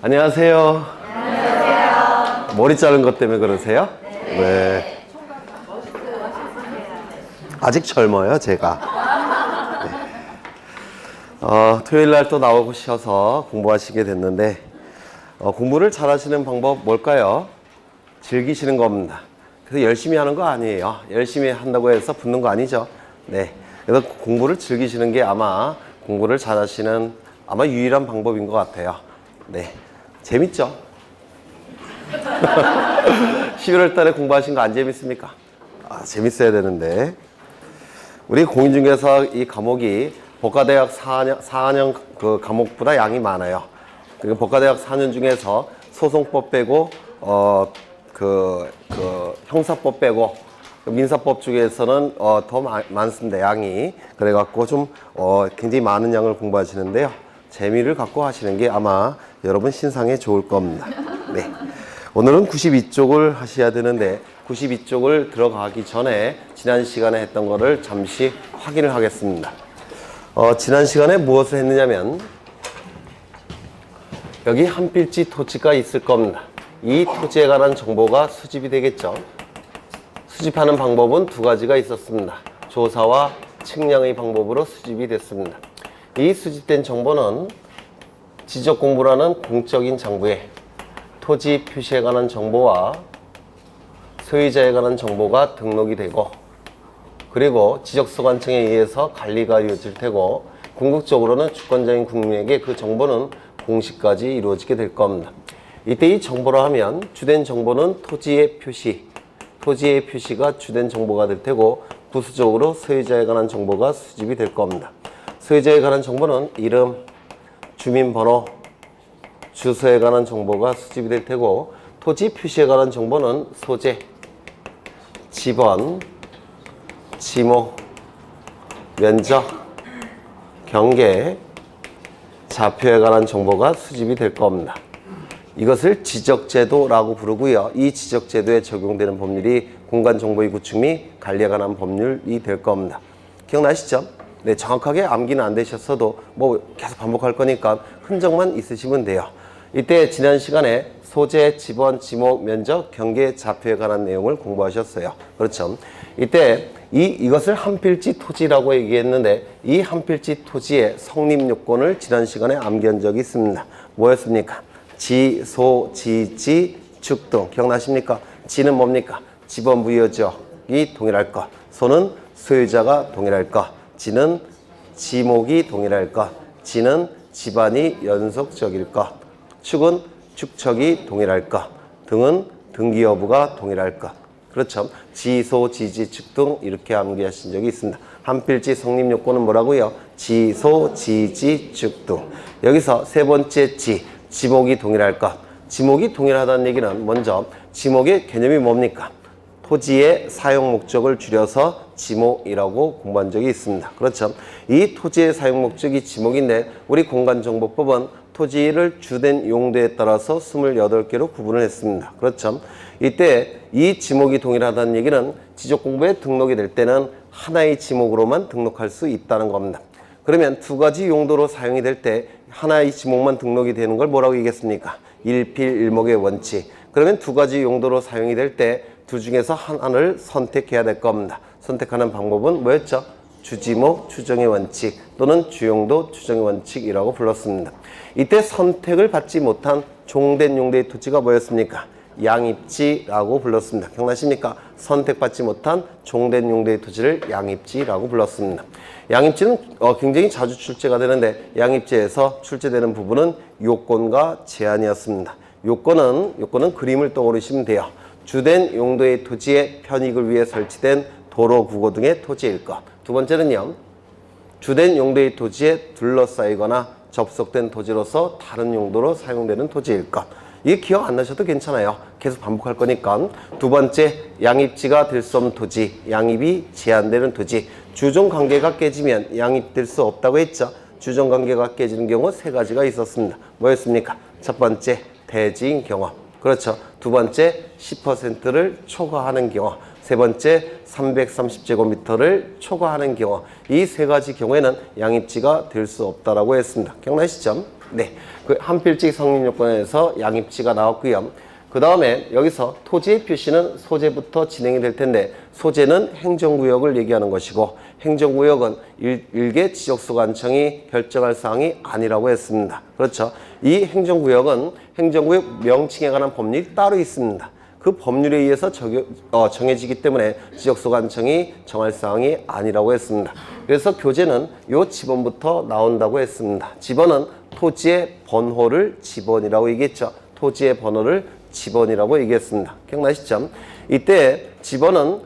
안녕하세요. 안녕하세요. 머리 자른 것 때문에 그러세요? 네. 아직 젊어요, 제가. 네. 토요일 날 또 나오셔서 공부하시게 됐는데, 공부를 잘 하시는 방법 뭘까요? 즐기시는 겁니다. 그래서 열심히 하는 거 아니에요. 열심히 한다고 해서 붙는 거 아니죠. 네. 그래서 공부를 즐기시는 게 아마 공부를 잘 하시는 아마 유일한 방법인 것 같아요. 네. 재밌죠? 11월 달에 공부하신 거 안 재밌습니까? 재밌어야 되는데. 우리 공인중개사 이 과목이 법과대학 4학년 그 과목보다 양이 많아요. 그리고 법과대학 4년 중에서 소송법 빼고, 형사법 빼고, 민사법 중에서는 더 많습니다, 양이. 그래갖고 좀 굉장히 많은 양을 공부하시는데요. 재미를 갖고 하시는 게 아마 여러분 신상에 좋을 겁니다. 네. 오늘은 92쪽을 하셔야 되는데 92쪽을 들어가기 전에 지난 시간에 했던 거를 잠시 확인을 하겠습니다. 지난 시간에 무엇을 했느냐면 여기 한 필지 토지가 있을 겁니다. 이 토지에 관한 정보가 수집이 되겠죠. 수집하는 방법은 두 가지가 있었습니다. 조사와 측량의 방법으로 수집이 됐습니다. 이 수집된 정보는 지적공부라는 공적인 장부에 토지 표시에 관한 정보와 소유자에 관한 정보가 등록이 되고, 그리고 지적소관청에 의해서 관리가 이루어질 테고, 궁극적으로는 주권자인 국민에게 그 정보는 공시까지 이루어지게 될 겁니다. 이때 이 정보라 하면 주된 정보는 토지의 표시가 주된 정보가 될 테고, 부수적으로 소유자에 관한 정보가 수집이 될 겁니다. 소유자에 관한 정보는 이름, 주민번호, 주소에 관한 정보가 수집이 될 테고, 토지 표시에 관한 정보는 소재, 지번, 지목, 면적, 경계, 좌표에 관한 정보가 수집이 될 겁니다. 이것을 지적제도라고 부르고요. 이 지적제도에 적용되는 법률이 공간정보의 구축 및 관리에 관한 법률이 될 겁니다. 기억나시죠? 네, 정확하게 암기는 안 되셨어도 뭐 계속 반복할 거니까 흔적만 있으시면 돼요. 이때 지난 시간에 소재, 지번, 지목, 면적, 경계, 좌표에 관한 내용을 공부하셨어요. 그렇죠? 이때 이것을 한 필지 토지라고 얘기했는데 이 한 필지 토지의 성립 요건을 지난 시간에 암기한 적이 있습니다. 뭐였습니까? 지, 소, 지, 지, 축 등. 기억나십니까? 지는 뭡니까? 지번 부여지역이 동일할 것. 소는 소유자가 동일할 것. 지는 지목이 동일할 것. 지는 집안이 연속적일 것. 축은 축척이 동일할 것. 등은 등기 여부가 동일할 것. 그렇죠. 지, 소, 지, 지, 축 등 이렇게 암기하신 적이 있습니다. 한 필지 성립 요건은 뭐라고요? 지, 소, 지, 지, 축 등. 여기서 세 번째 지목이 동일할 것. 지목이 동일하다는 얘기는 먼저 지목의 개념이 뭡니까? 토지의 사용 목적을 줄여서 지목이라고 공부한 적이 있습니다. 그렇죠. 이 토지의 사용 목적이 지목인데 우리 공간정보법은 토지를 주된 용도에 따라서 28개로 구분을 했습니다. 그렇죠. 이때 이 지목이 동일하다는 얘기는 지적공부에 등록이 될 때는 하나의 지목으로만 등록할 수 있다는 겁니다. 그러면 두 가지 용도로 사용이 될 때 하나의 지목만 등록이 되는 걸 뭐라고 얘기했습니까? 일필일목의 원칙. 그러면 두 가지 용도로 사용이 될 때 두 중에서 하나를 선택해야 될 겁니다. 선택하는 방법은 뭐였죠? 주지목 추정의 원칙 또는 주용도 추정의 원칙이라고 불렀습니다. 이때 선택을 받지 못한 종된 용도의 토지가 뭐였습니까? 양입지라고 불렀습니다. 기억나십니까? 선택받지 못한 종된 용도의 토지를 양입지라고 불렀습니다. 양입지는 굉장히 자주 출제가 되는데 양입지에서 출제되는 부분은 요건과 제한이었습니다. 요건은 그림을 떠오르시면 돼요. 주된 용도의 토지의 편익을 위해 설치된 도로, 구고 등의 토지일 것. 두 번째는요. 주된 용도의 토지에 둘러싸이거나 접속된 토지로서 다른 용도로 사용되는 토지일 것. 이게 기억 안 나셔도 괜찮아요. 계속 반복할 거니까. 두 번째, 양입지가 될 수 없는 토지, 양입이 제한되는 토지. 주종관계가 깨지면 양입될 수 없다고 했죠. 주종관계가 깨지는 경우 세 가지가 있었습니다. 뭐였습니까? 첫 번째, 대지인 경우. 그렇죠. 두 번째, 10%를 초과하는 경우. 세 번째, 330제곱미터를 초과하는 경우. 이 세 가지 경우에는 양입지가 될 수 없다라고 했습니다. 기억나시죠? 네, 그 한필지 성립요건에서 양입지가 나왔고요. 그 다음에 여기서 토지의 표시는 소재부터 진행이 될 텐데 소재는 행정구역을 얘기하는 것이고 행정구역은 일개 지적소관청이 결정할 사항이 아니라고 했습니다. 그렇죠. 이 행정구역은 행정구역 명칭에 관한 법률이 따로 있습니다. 그 법률에 의해서 정해지기 때문에 지적소관청이 정할 사항이 아니라고 했습니다. 그래서 교재는 요 지번부터 나온다고 했습니다. 지번은 토지의 번호를 지번이라고 얘기했죠. 토지의 번호를 지번이라고 얘기했습니다. 기억나시죠? 이때 지번은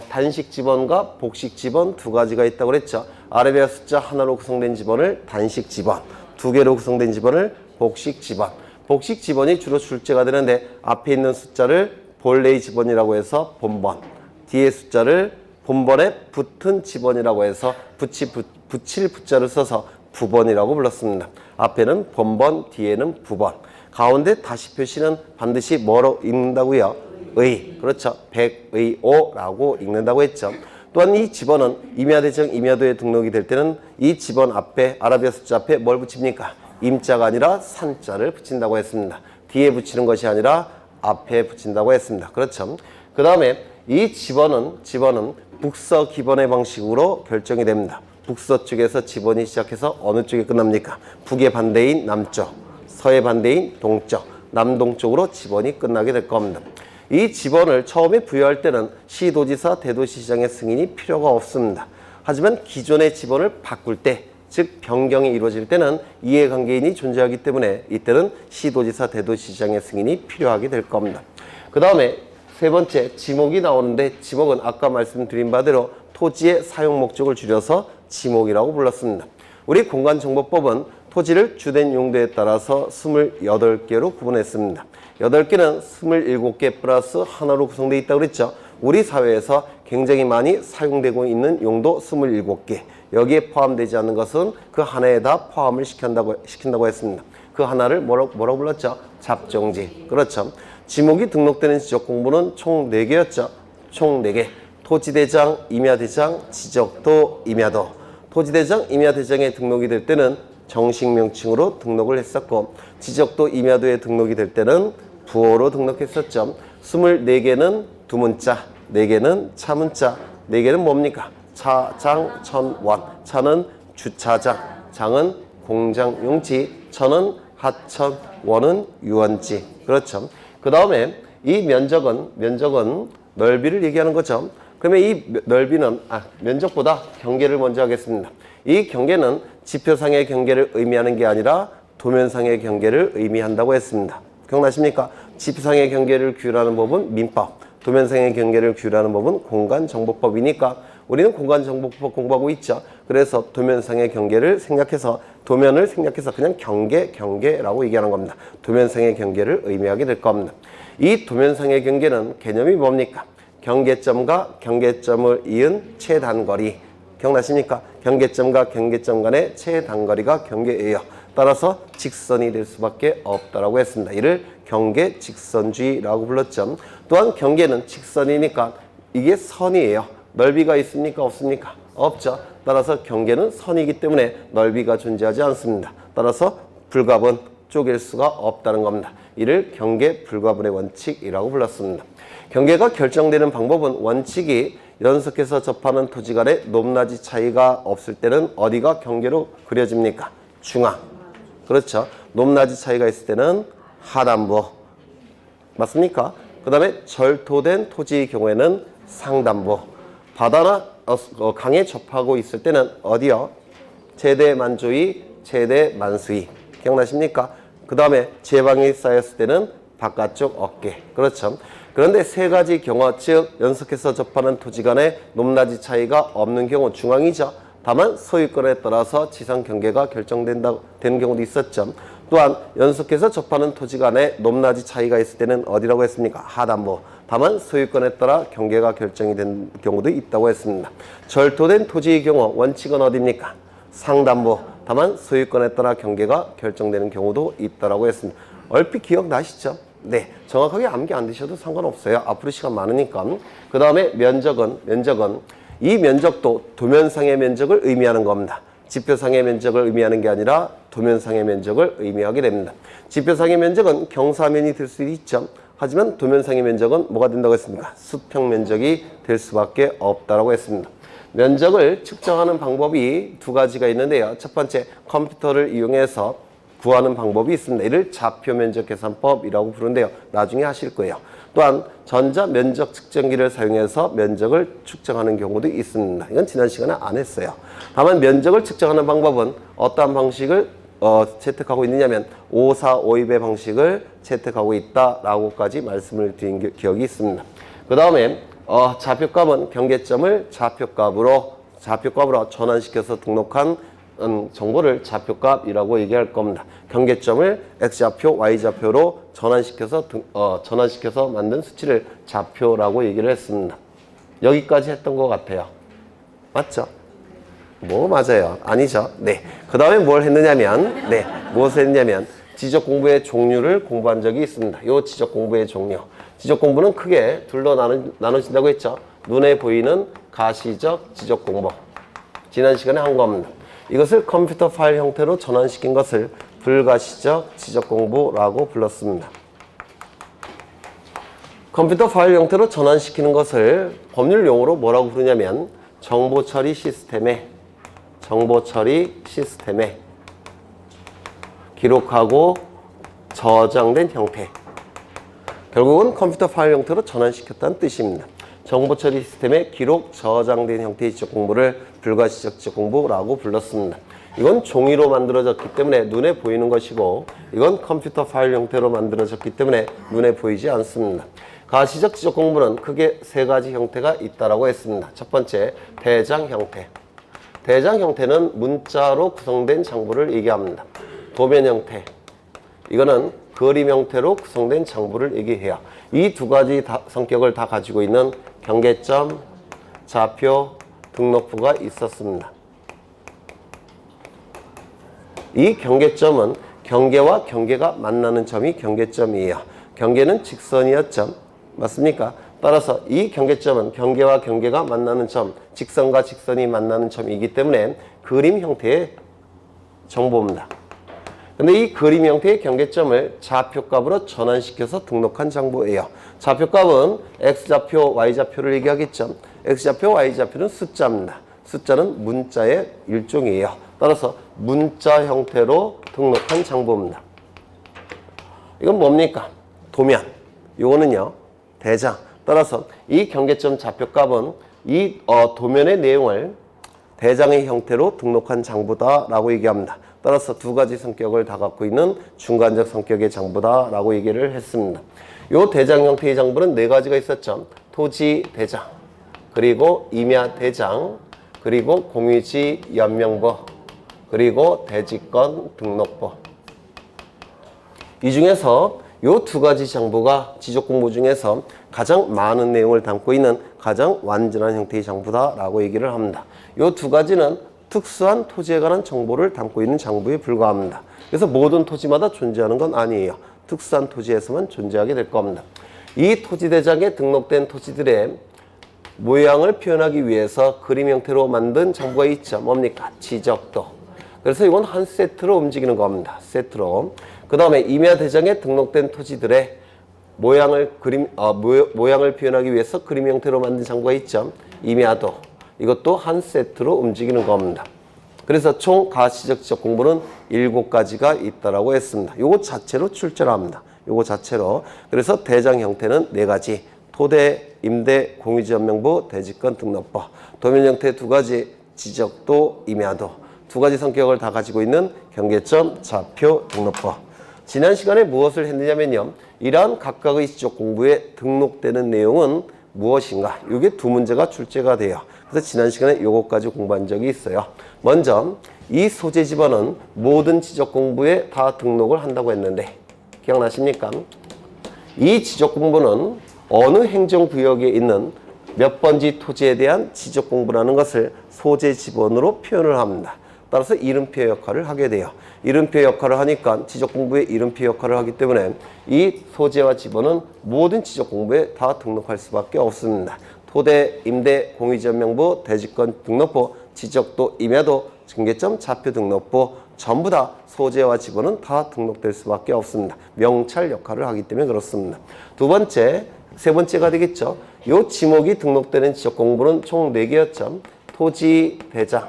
단식 지번과 복식 지번 두 가지가 있다고 그랬죠. 아래배아 숫자 하나로 구성된 지번을 단식 지번, 두 개로 구성된 지번을 복식 지번. 복식 지번이 주로 출제가 되는데 앞에 있는 숫자를 본래의 지번이라고 해서 본번, 뒤에 숫자를 본번에 붙은 지번이라고 해서 붙일 붙자를 써서 부번이라고 불렀습니다. 앞에는 본번, 뒤에는 부번. 가운데 다시 표시는 반드시 뭐로 읽는다고요? 의. 그렇죠. 백의오라고 읽는다고 했죠. 또한 이 지번은 임야대정 임야도에 등록이 될 때는 이 지번 앞에 아라비아 숫자 앞에 뭘 붙입니까? 임자가 아니라 산자를 붙인다고 했습니다. 뒤에 붙이는 것이 아니라 앞에 붙인다고 했습니다. 그렇죠. 그 다음에 이 지번은 북서 기번의 방식으로 결정이 됩니다. 북서 쪽에서 지번이 시작해서 어느 쪽에 끝납니까? 북의 반대인 남쪽, 서의 반대인 동쪽, 남동쪽으로 지번이 끝나게 될 겁니다. 이 지번을 처음에 부여할 때는 시도지사, 대도시장의 승인이 필요가 없습니다. 하지만 기존의 지번을 바꿀 때, 즉 변경이 이루어질 때는 이해관계인이 존재하기 때문에 이때는 시도지사, 대도시장의 승인이 필요하게 될 겁니다. 그 다음에 세 번째, 지목이 나오는데 지목은 아까 말씀드린 바대로 토지의 사용 목적을 줄여서 지목이라고 불렀습니다. 우리 공간정보법은 토지를 주된 용도에 따라서 28개로 구분했습니다. 8개는 27개 플러스 하나로 구성되어 있다고 그랬죠. 우리 사회에서 굉장히 많이 사용되고 있는 용도 27개. 여기에 포함되지 않는 것은 그 하나에 다 포함을 시킨다고 했습니다. 그 하나를 뭐라고 불렀죠? 잡종지. 그렇죠. 지목이 등록되는 지적공부는 총 4개였죠. 총 4개. 토지대장, 임야대장, 지적도, 임야도. 토지대장, 임야대장에 등록이 될 때는 정식 명칭으로 등록을 했었고 지적도 임야도에 등록이 될 때는 부호로 등록했었죠. 24개는 두문자, 4개는 차문자, 4개는 뭡니까? 차, 장, 천, 원. 차는 주차장, 장은 공장용지, 천은 하천, 원은 유원지. 그렇죠. 그 다음에 이 면적은 넓이를 얘기하는 거죠. 그러면 이 넓이는 면적보다 경계를 먼저 하겠습니다. 이 경계는 지표상의 경계를 의미하는 게 아니라 도면상의 경계를 의미한다고 했습니다. 기억나십니까? 지표상의 경계를 규율하는 법은 민법, 도면상의 경계를 규율하는 법은 공간정보법이니까 우리는 공간정보법 공부하고 있죠. 그래서 도면상의 경계를 생략해서 도면을 생략해서 그냥 경계라고 얘기하는 겁니다. 도면상의 경계를 의미하게 될 겁니다. 이 도면상의 경계는 개념이 뭡니까? 경계점과 경계점을 이은 최단거리. 기억나십니까? 경계점과 경계점 간의 최단거리가 경계예요. 따라서 직선이 될 수밖에 없다라고 했습니다. 이를 경계직선주의라고 불렀죠. 또한 경계는 직선이니까 이게 선이에요. 넓이가 있습니까? 없습니까? 없죠. 따라서 경계는 선이기 때문에 넓이가 존재하지 않습니다. 따라서 불가분, 쪼갤 수가 없다는 겁니다. 이를 경계 불가분의 원칙이라고 불렀습니다. 경계가 결정되는 방법은 원칙이 연속해서 접하는 토지 간의 높낮이 차이가 없을 때는 어디가 경계로 그려집니까? 중앙. 그렇죠. 높낮이 차이가 있을 때는 하단부. 맞습니까? 그 다음에 절토된 토지의 경우에는 상단부. 바다나 강에 접하고 있을 때는 어디요? 최대만조위, 최대만수위. 기억나십니까? 그 다음에 제방이 쌓였을 때는 바깥쪽 어깨. 그렇죠. 그런데 세 가지 경우, 즉 연속해서 접하는 토지 간의 높낮이 차이가 없는 경우 중앙이죠. 다만 소유권에 따라서 지상 경계가 결정되는 경우도 있었죠. 또한 연속해서 접하는 토지 간의 높낮이 차이가 있을 때는 어디라고 했습니까? 하단부. 다만 소유권에 따라 경계가 결정이 된 경우도 있다고 했습니다. 절토된 토지의 경우 원칙은 어디입니까? 상단부. 다만 소유권에 따라 경계가 결정되는 경우도 있다고 했습니다. 얼핏 기억나시죠? 네, 정확하게 암기 안 되셔도 상관없어요. 앞으로 시간 많으니까. 그 다음에 면적은 이 면적도 도면상의 면적을 의미하는 겁니다. 지표상의 면적을 의미하는 게 아니라 도면상의 면적을 의미하게 됩니다. 지표상의 면적은 경사면이 될 수 있죠. 하지만 도면상의 면적은 뭐가 된다고 했습니까? 수평 면적이 될 수밖에 없다고 했습니다. 면적을 측정하는 방법이 두 가지가 있는데요. 첫 번째, 컴퓨터를 이용해서 구하는 방법이 있습니다. 이를 좌표 면적 계산법이라고 부르는데요. 나중에 하실 거예요. 또한 전자 면적 측정기를 사용해서 면적을 측정하는 경우도 있습니다. 이건 지난 시간에 안 했어요. 다만 면적을 측정하는 방법은 어떠한 방식을 채택하고 있느냐면 5452의 방식을 채택하고 있다라고까지 말씀을 드린 기억이 있습니다. 그 다음에 좌표값은 경계점을 좌표값으로 전환시켜서 등록한 정보를 좌표값이라고 얘기할 겁니다. 경계점을 x좌표, y좌표로 전환시켜서 만든 수치를 좌표라고 얘기를 했습니다. 여기까지 했던 것 같아요. 맞죠? 뭐 맞아요. 아니죠. 네. 그 다음에 뭘 했느냐면 무엇을 했냐면 지적 공부의 종류를 공부한 적이 있습니다. 요 지적 공부의 종류. 지적 공부는 크게 둘로 나눠진다고 했죠. 눈에 보이는 가시적 지적 공부. 지난 시간에 한 겁니다. 이것을 컴퓨터 파일 형태로 전환시킨 것을 불가시적 지적 공부라고 불렀습니다. 컴퓨터 파일 형태로 전환시키는 것을 법률 용어로 뭐라고 부르냐면 정보 처리 시스템에 기록하고 저장된 형태. 결국은 컴퓨터 파일 형태로 전환시켰다는 뜻입니다. 정보 처리 시스템에 기록 저장된 형태의 지적 공부를 불가시적 지적 공부라고 불렀습니다. 이건 종이로 만들어졌기 때문에 눈에 보이는 것이고 이건 컴퓨터 파일 형태로 만들어졌기 때문에 눈에 보이지 않습니다. 가시적 지적 공부는 크게 세 가지 형태가 있다고 했습니다. 첫 번째, 대장 형태. 대장 형태는 문자로 구성된 장부를 얘기합니다. 도면 형태. 이거는 그림 형태로 구성된 장부를 얘기해요. 이 두 가지 성격을 다 가지고 있는 경계점, 좌표, 등록부가 있었습니다. 이 경계점은 경계와 경계가 만나는 점이 경계점이에요. 경계는 직선이었죠. 맞습니까? 따라서 이 경계점은 경계와 경계가 만나는 점, 직선과 직선이 만나는 점이기 때문에 그림 형태의 정보입니다. 근데 이 그림 형태의 경계점을 좌표값으로 전환시켜서 등록한 정보예요. 좌표값은 x좌표, y좌표를 얘기하겠죠. x좌표, y좌표는 숫자입니다. 숫자는 문자의 일종이에요. 따라서 문자 형태로 등록한 정보입니다. 이건 뭡니까? 도면. 요거는요, 대장. 따라서 이 경계점 좌표값은 이 도면의 내용을 대장의 형태로 등록한 장부다라고 얘기합니다. 따라서 두 가지 성격을 다 갖고 있는 중간적 성격의 장부다라고 얘기를 했습니다. 이 대장 형태의 장부는 네 가지가 있었죠. 토지 대장, 그리고 임야 대장, 그리고 공유지 연명부, 그리고 대지권 등록부. 이 중에서 이 두 가지 장부가 지적 공부 중에서 가장 많은 내용을 담고 있는 가장 완전한 형태의 장부다라고 얘기를 합니다. 이 두 가지는 특수한 토지에 관한 정보를 담고 있는 장부에 불과합니다. 그래서 모든 토지마다 존재하는 건 아니에요. 특수한 토지에서만 존재하게 될 겁니다. 이 토지대장에 등록된 토지들의 모양을 표현하기 위해서 그림 형태로 만든 장부가 있죠. 뭡니까? 지적도. 그래서 이건 한 세트로 움직이는 겁니다. 세트로. 그 다음에 임야대장에 등록된 토지들의 모양을 표현하기 위해서 그림 형태로 만든 장부가 있죠. 임야도. 이것도 한 세트로 움직이는 겁니다. 그래서 총 가시적 지적 공부는 7가지가 있다라고 했습니다. 요거 자체로 출제합니다. 요거 자체로. 그래서 대장 형태는 4가지. 토대, 임대, 공유지 연명부, 대지권 등록부. 도면 형태 2가지. 지적도, 임야도. 2가지 성격을 다 가지고 있는 경계점, 좌표, 등록부. 지난 시간에 무엇을 했느냐면요. 이러한 각각의 지적 공부에 등록되는 내용은 무엇인가? 이게 2문제가 출제가 돼요. 그래서 지난 시간에 요것까지 공부한 적이 있어요. 먼저 이 소재 집어는 모든 지적 공부에 다 등록을 한다고 했는데 기억나십니까? 이 지적 공부는 어느 행정구역에 있는 몇 번지 토지에 대한 지적 공부라는 것을 소재 지번으로 표현을 합니다. 따라서 이름표 역할을 하게 돼요. 이름표 역할을 하니까 지적 공부의 이름표 역할을 하기 때문에 이 소재와 지번은 모든 지적 공부에 다 등록할 수밖에 없습니다. 토대, 임대, 공유지 연명부, 대지권 등록부, 지적도, 임야도 중개점, 좌표 등록부 전부 다 소재와 지번은 다 등록될 수밖에 없습니다. 명찰 역할을 하기 때문에 그렇습니다. 두 번째, 세 번째가 되겠죠. 요 지목이 등록되는 지적 공부는 총 4개였죠. 토지 대장,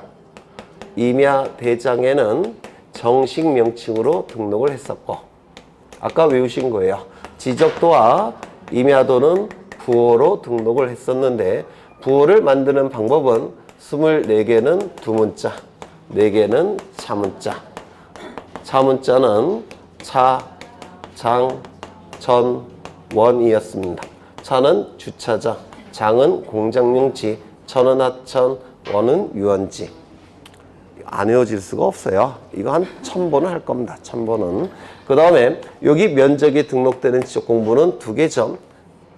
임야 대장에는 정식 명칭으로 등록을 했었고, 아까 외우신 거예요. 지적도와 임야도는 부호로 등록을 했었는데, 부호를 만드는 방법은 24개는 두문자, 4개는 차문자. 차문자는 차, 장, 전, 원이었습니다. 차는 주차장, 장은 공장용지, 천은 하천, 원은 유원지. 안 외워질 수가 없어요. 이거 한 1000번은 할 겁니다. 1000번은. 그 다음에 여기 면적이 등록되는 지적 공부는 2개죠.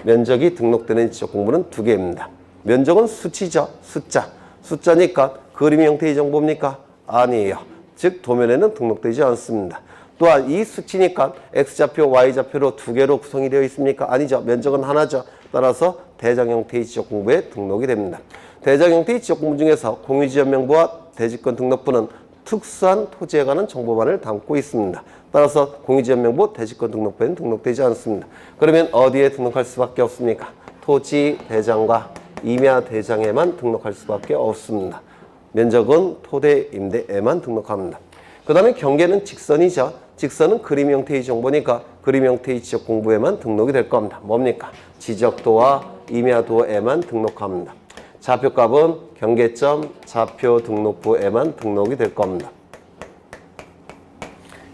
면적이 등록되는 지적 공부는 2개입니다. 면적은 수치죠. 숫자. 숫자니까 그림 형태의 정보입니까? 아니에요. 즉 도면에는 등록되지 않습니다. 또한 이 수치니까 X좌표, Y좌표로 2개로 구성이 되어 있습니까? 아니죠. 면적은 하나죠. 따라서 대장 형태의 지적 공부에 등록이 됩니다. 대장 형태의 지적 공부 중에서 공유지역명부와 대지권 등록부는 특수한 토지에 관한 정보만을 담고 있습니다. 따라서 공유지역명부, 대지권 등록부에는 등록되지 않습니다. 그러면 어디에 등록할 수밖에 없습니까? 토지 대장과 임야 대장에만 등록할 수밖에 없습니다. 면적은 토대 임대에만 등록합니다. 그 다음에 경계는 직선이죠. 직선은 그림 형태의 정보니까 그림 형태의 지적 공부에만 등록이 될 겁니다. 뭡니까? 지적도와 임야도에만 등록합니다. 좌표값은 경계점, 좌표 등록부에만 등록이 될 겁니다.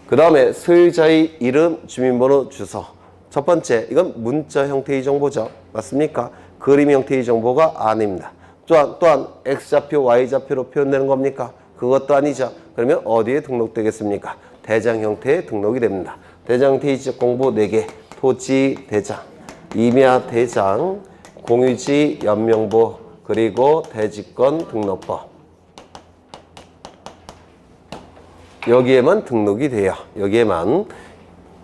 그 다음에 소유자의 이름, 주민번호, 주소. 첫 번째, 이건 문자 형태의 정보죠. 맞습니까? 그림 형태의 정보가 아닙니다. 또한 X좌표, Y좌표로 표현되는 겁니까? 그것도 아니죠. 그러면 어디에 등록되겠습니까? 대장 형태에 등록이 됩니다. 대장 형태의 지적 공부 4개, 토지 대장, 임야 대장, 공유지 연명부, 그리고 대지권 등록부. 여기에만 등록이 돼요. 여기에만.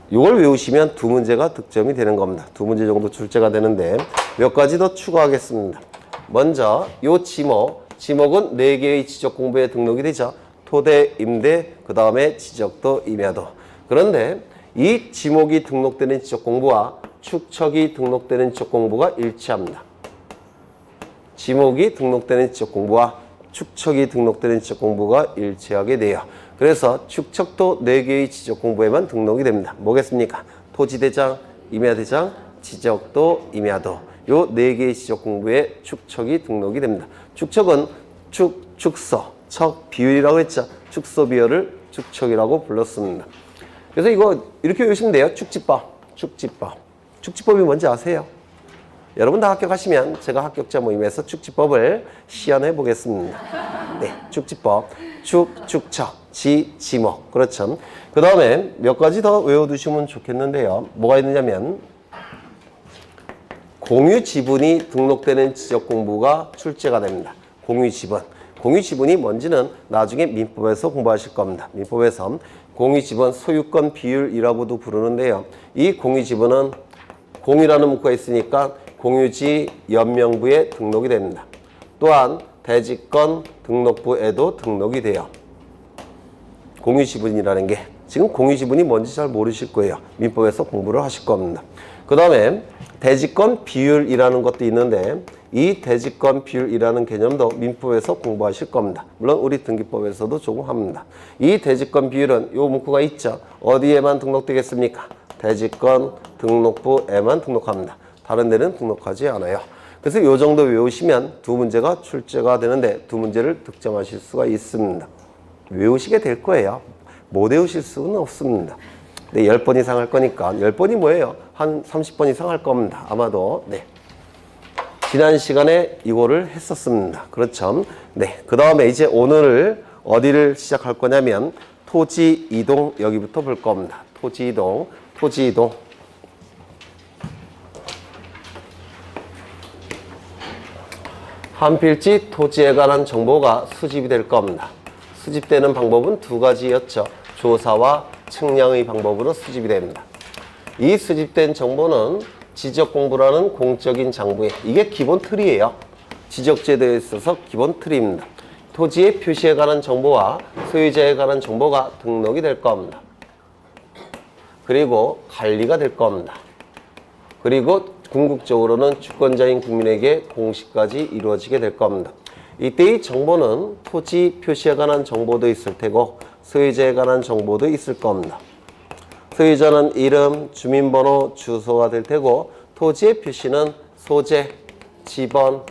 이걸 외우시면 2문제가 득점이 되는 겁니다. 2문제 정도 출제가 되는데 몇 가지 더 추가하겠습니다. 먼저 요 지목은 4개의 지적 공부에 등록이 되죠. 토대, 임대, 그 다음에 지적도, 임야도. 그런데 이 지목이 등록되는 지적 공부와 축척이 등록되는 지적 공부가 일치합니다. 지목이 등록되는 지적 공부와 축척이 등록되는 지적 공부가 일치하게 돼요. 그래서 축척도 4개의 지적 공부에만 등록이 됩니다. 뭐겠습니까? 토지대장, 임야대장, 지적도, 임야도. 요 4개의 지적 공부에 축척이 등록이 됩니다. 축척은 축소, 척, 비율이라고 했죠. 축소 비율을 축척이라고 불렀습니다. 그래서 이거 이렇게 외우시면 돼요. 축지법. 축지법이 뭔지 아세요? 여러분 다 합격하시면 제가 합격자 모임에서 축지법을 시연해 보겠습니다. 네, 축지법. 축척, 지목. 그렇죠. 그 다음에 몇 가지 더 외워두시면 좋겠는데요. 뭐가 있느냐면 공유지분이 등록되는 지적 공부가 출제가 됩니다. 공유지분. 공유지분이 뭔지는 나중에 민법에서 공부하실 겁니다. 민법에서 공유지분 소유권 비율이라고도 부르는데요. 이 공유지분은 공유라는 문구가 있으니까 공유지 연명부에 등록이 됩니다. 또한 대지권 등록부에도 등록이 돼요. 공유지분이라는 게 지금 공유지분이 뭔지 잘 모르실 거예요. 민법에서 공부를 하실 겁니다. 그 다음에 대지권 비율이라는 것도 있는데 이 대지권 비율이라는 개념도 민법에서 공부하실 겁니다. 물론 우리 등기법에서도 조금 합니다. 이 대지권 비율은 요 문구가 있죠. 어디에만 등록되겠습니까? 대지권 등록부에만 등록합니다. 다른 데는 등록하지 않아요. 그래서 요 정도 외우시면 2문제가 출제가 되는데 2문제를 득점하실 수가 있습니다. 외우시게 될 거예요. 못 외우실 수는 없습니다. 네, 10번 이상 할 거니까 10번이 뭐예요? 한 30번 이상 할 겁니다. 아마도. 네. 지난 시간에 이거를 했었습니다. 그렇죠. 네. 그 다음에 이제 오늘 어디를 시작할 거냐면 토지 이동 여기부터 볼 겁니다. 토지 이동. 한 필지 토지에 관한 정보가 수집이 될 겁니다. 수집되는 방법은 2가지였죠. 조사와 측량의 방법으로 수집이 됩니다. 이 수집된 정보는 지적공부라는 공적인 장부에 이게 기본 틀이에요. 지적제도에 있어서 기본 틀입니다. 토지의 표시에 관한 정보와 소유자에 관한 정보가 등록이 될 겁니다. 그리고 관리가 될 겁니다. 그리고 궁극적으로는 주권자인 국민에게 공시까지 이루어지게 될 겁니다. 이때의 정보는 토지 표시에 관한 정보도 있을 테고 소유자에 관한 정보도 있을 겁니다. 소유자는 이름, 주민번호, 주소가 될 테고 토지의 표시는 소재, 지번,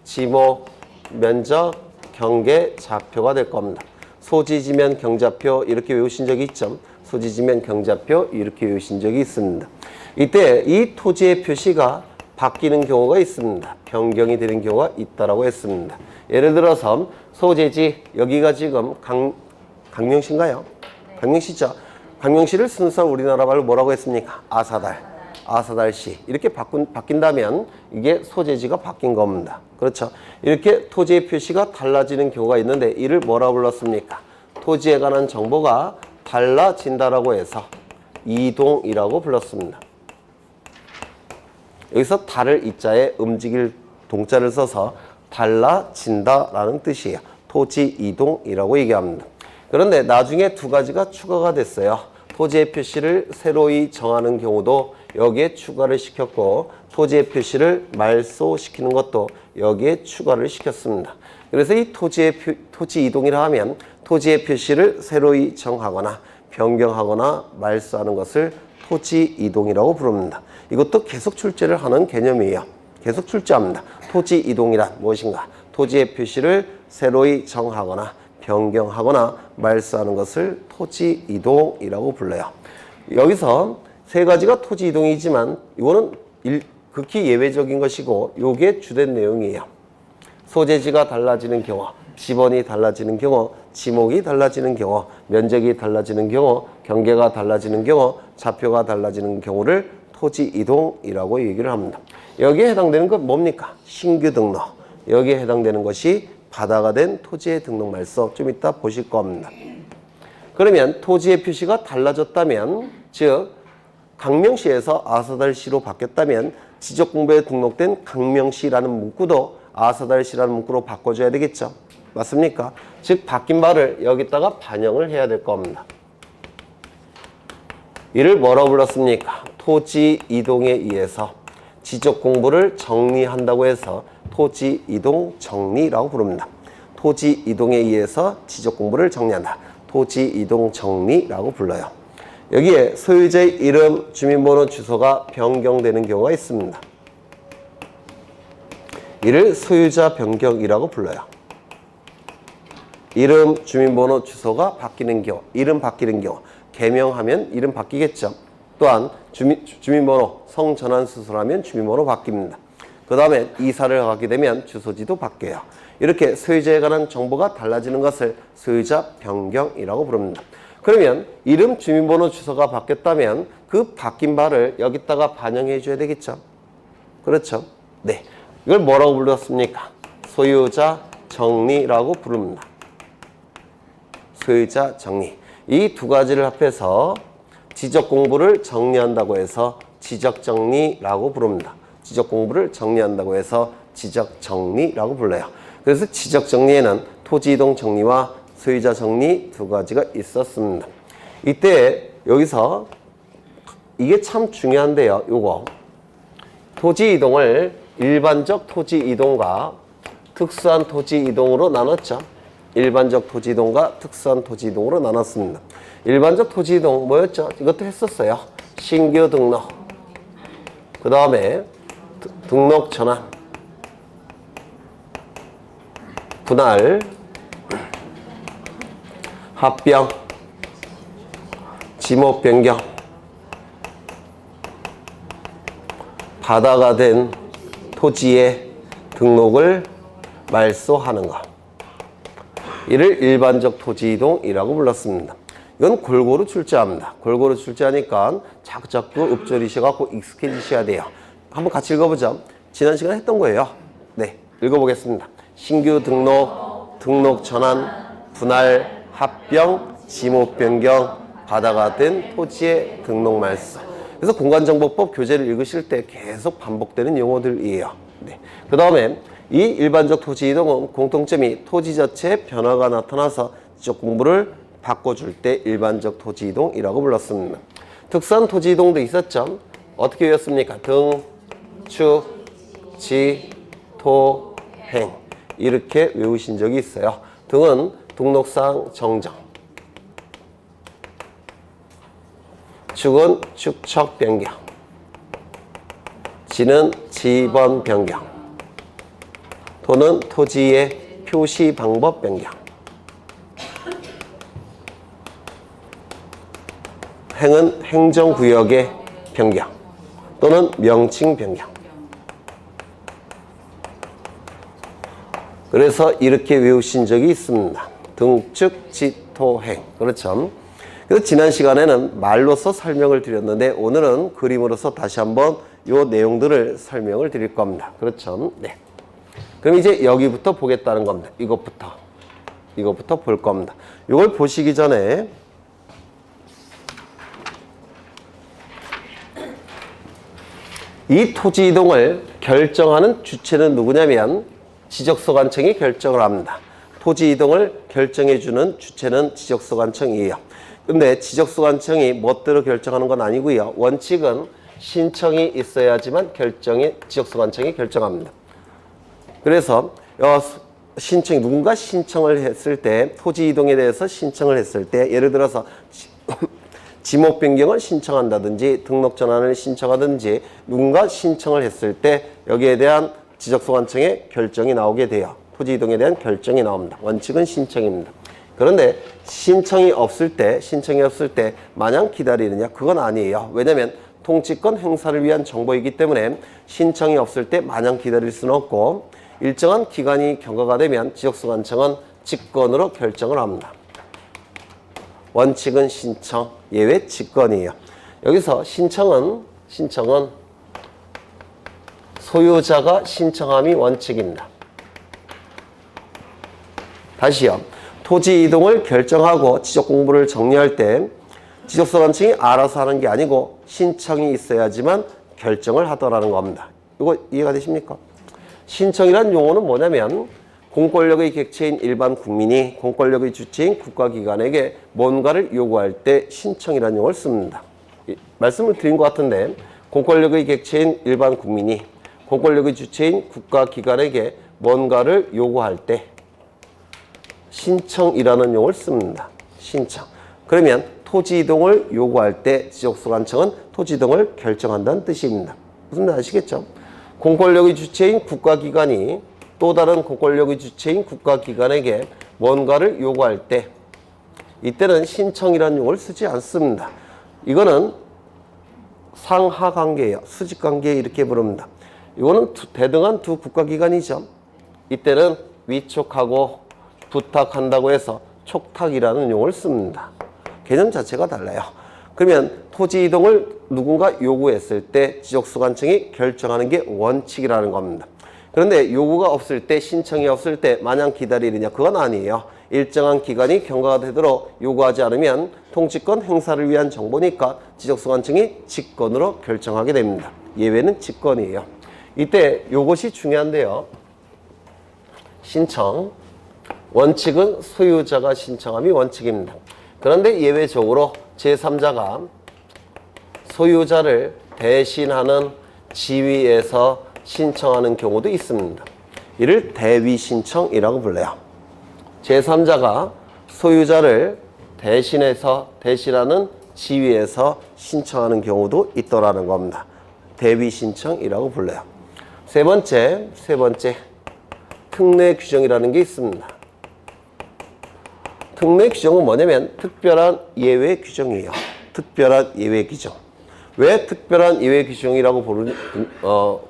지목, 면적, 경계, 좌표가 될 겁니다. 소지지면 경좌표 이렇게 외우신 적이 있죠? 소지지면 경좌표 이렇게 외우신 적이 있습니다. 이때 이 토지의 표시가 바뀌는 경우가 있습니다. 변경이 되는 경우가 있다라고 했습니다. 예를 들어서 소재지 여기가 지금 강명시인가요? 네. 강명시죠. 강명시를 순수한 우리나라 말로 뭐라고 했습니까? 아사달시 이렇게 바뀐다면 이게 소재지가 바뀐 겁니다. 그렇죠? 이렇게 토지의 표시가 달라지는 경우가 있는데 이를 뭐라고 불렀습니까? 토지에 관한 정보가 달라진다라고 해서 이동이라고 불렀습니다. 여기서 달을 이자에 움직일 동자를 써서 달라진다라는 뜻이에요. 토지 이동이라고 얘기합니다. 그런데 나중에 두 가지가 추가가 됐어요. 토지의 표시를 새로이 정하는 경우도 여기에 추가를 시켰고 토지의 표시를 말소시키는 것도 여기에 추가를 시켰습니다. 그래서 이 토지 이동이라 하면 토지의 표시를 새로이 정하거나 변경하거나 말소하는 것을 토지 이동이라고 부릅니다. 이것도 계속 출제를 하는 개념이에요. 계속 출제합니다. 토지 이동이란 무엇인가? 토지의 표시를 새로이 정하거나 변경하거나 말소하는 것을 토지 이동이라고 불러요. 여기서 세 가지가 토지 이동이지만 이거는 극히 예외적인 것이고 이게 주된 내용이에요. 소재지가 달라지는 경우, 지번이 달라지는 경우, 지목이 달라지는 경우, 면적이 달라지는 경우, 경계가 달라지는 경우, 좌표가 달라지는 경우를 토지 이동이라고 얘기를 합니다. 여기에 해당되는 건 뭡니까? 신규 등록. 여기에 해당되는 것이 바다가 된 토지의 등록 말소. 좀 이따 보실 겁니다. 그러면 토지의 표시가 달라졌다면, 즉 강명시에서 아사달시로 바뀌었다면 지적공부에 등록된 강명시라는 문구도 아사달시라는 문구로 바꿔줘야 되겠죠. 맞습니까? 즉 바뀐 바를 여기다가 반영을 해야 될 겁니다. 이를 뭐라고 불렀습니까? 토지 이동에 의해서 지적 공부를 정리한다고 해서 토지 이동 정리라고 부릅니다. 토지 이동에 의해서 지적 공부를 정리한다. 토지 이동 정리라고 불러요. 여기에 소유자의 이름, 주민번호, 주소가 변경되는 경우가 있습니다. 이를 소유자 변경이라고 불러요. 이름, 주민번호, 주소가 바뀌는 경우, 이름 바뀌는 경우, 개명하면 이름 바뀌겠죠. 또한 주민번호, 성전환 수술하면 주민번호 바뀝니다. 그 다음에 이사를 가게 되면 주소지도 바뀌어요. 이렇게 소유자에 관한 정보가 달라지는 것을 소유자 변경이라고 부릅니다. 그러면 이름, 주민번호, 주소가 바뀌었다면 그 바뀐 바를 여기다가 반영해 줘야 되겠죠. 그렇죠? 네. 이걸 뭐라고 불렀습니까? 소유자 정리라고 부릅니다. 소유자 정리. 이 두 가지를 합해서 지적 공부를 정리한다고 해서 지적 정리라고 부릅니다. 지적 공부를 정리한다고 해서 지적 정리라고 불러요. 그래서 지적 정리에는 토지 이동 정리와 소유자 정리 두 가지가 있었습니다. 이때 여기서 이게 참 중요한데요. 요거 토지 이동을 일반적 토지 이동과 특수한 토지 이동으로 나눴죠. 일반적 토지 이동과 특수한 토지 이동으로 나눴습니다. 일반적 토지 이동 뭐였죠? 이것도 했었어요. 신규 등록, 그 다음에 등록 전환, 분할, 합병, 지목 변경, 바다가 된 토지의 등록을 말소하는 것. 이를 일반적 토지 이동이라고 불렀습니다. 이건 골고루 출제합니다. 골고루 출제하니까 자꾸 읊조리셔갖고 익숙해지셔야 돼요. 한번 같이 읽어보죠. 지난 시간에 했던 거예요. 네, 읽어보겠습니다. 신규 등록, 등록 전환, 분할, 합병, 지목 변경, 바다가 된 토지의 등록 말소. 그래서 공간정보법 교재를 읽으실 때 계속 반복되는 용어들이에요. 네. 그 다음에 이 일반적 토지 이동은 공통점이 토지 자체의 변화가 나타나서 지적 공부를 바꿔줄 때 일반적 토지 이동이라고 불렀습니다. 특수한 토지 이동도 있었죠. 어떻게 외웠습니까? 등, 축, 지, 토, 행 이렇게 외우신 적이 있어요. 등은 등록상 정정, 축은 축척 변경, 지는 지번 변경, 토는 토지의 표시 방법 변경, 행은 행정구역의 변경 또는 명칭 변경. 그래서 이렇게 외우신 적이 있습니다. 등축, 지, 토, 행. 그렇죠. 그래서 지난 시간에는 말로서 설명을 드렸는데 오늘은 그림으로서 다시 한번 이 내용들을 설명을 드릴 겁니다. 그렇죠. 네. 그럼 이제 여기부터 보겠다는 겁니다. 이것부터 볼 겁니다. 이걸 보시기 전에 이 토지 이동을 결정하는 주체는 누구냐면 지적소관청이 결정을 합니다. 토지 이동을 결정해주는 주체는 지적소관청이에요. 근데 지적소관청이 멋대로 결정하는 건 아니고요. 원칙은 신청이 있어야지만 지적소관청이 결정합니다. 그래서 누군가 신청을 했을 때 토지 이동에 대해서 신청을 했을 때 예를 들어서 지목 변경을 신청한다든지 등록 전환을 신청하든지 누군가 신청을 했을 때 여기에 대한 지적소관청의 결정이 나오게 돼요. 토지 이동에 대한 결정이 나옵니다. 원칙은 신청입니다. 그런데 신청이 없을 때 마냥 기다리느냐? 그건 아니에요. 왜냐하면 통치권 행사를 위한 정보이기 때문에 신청이 없을 때 마냥 기다릴 수는 없고 일정한 기간이 경과가 되면 지적소관청은 직권으로 결정을 합니다. 원칙은 신청, 예외 직권이에요. 여기서 신청은 소유자가 신청함이 원칙입니다. 다시요. 토지 이동을 결정하고 지적 공부를 정리할 때 지적소관청이 알아서 하는 게 아니고 신청이 있어야지만 결정을 하더라는 겁니다. 이거 이해가 되십니까? 신청이란 용어는 뭐냐면 공권력의 객체인 일반 국민이 공권력의 주체인 국가기관에게 뭔가를 요구할 때 신청이라는 용어를 씁니다. 말씀을 드린 것 같은데 공권력의 객체인 일반 국민이 공권력의 주체인 국가기관에게 뭔가를 요구할 때 신청이라는 용어를 씁니다. 신청. 그러면 토지 이동을 요구할 때 지적소관청은 토지 이동을 결정한다는 뜻입니다. 무슨 말 아시겠죠? 공권력의 주체인 국가기관이 또 다른 공권력의 주체인 국가기관에게 뭔가를 요구할 때 이때는 신청이라는 용어를 쓰지 않습니다. 이거는 상하관계예요. 수직관계 이렇게 부릅니다. 이거는 대등한 두 국가기관이죠. 이때는 위촉하고 부탁한다고 해서 촉탁이라는 용어를 씁니다. 개념 자체가 달라요. 그러면 토지 이동을 누군가 요구했을 때 지적소관청이 결정하는 게 원칙이라는 겁니다. 그런데 요구가 없을 때, 신청이 없을 때 마냥 기다리느냐? 그건 아니에요. 일정한 기간이 경과가 되도록 요구하지 않으면 통치권 행사를 위한 정보니까 지적소관청이 직권으로 결정하게 됩니다. 예외는 직권이에요. 이때 요것이 중요한데요. 신청. 원칙은 소유자가 신청함이 원칙입니다. 그런데 예외적으로 제3자가 소유자를 대신하는 지위에서 신청하는 경우도 있습니다. 이를 대위신청이라고 불러요. 제3자가 소유자를 대신하는 지위에서 신청하는 경우도 있더라는 겁니다. 대위신청이라고 불러요. 세 번째, 특례 규정이라는 게 있습니다. 특례 규정은 뭐냐면 특별한 예외 규정이에요. 특별한 예외 규정. 왜 특별한 예외 규정이라고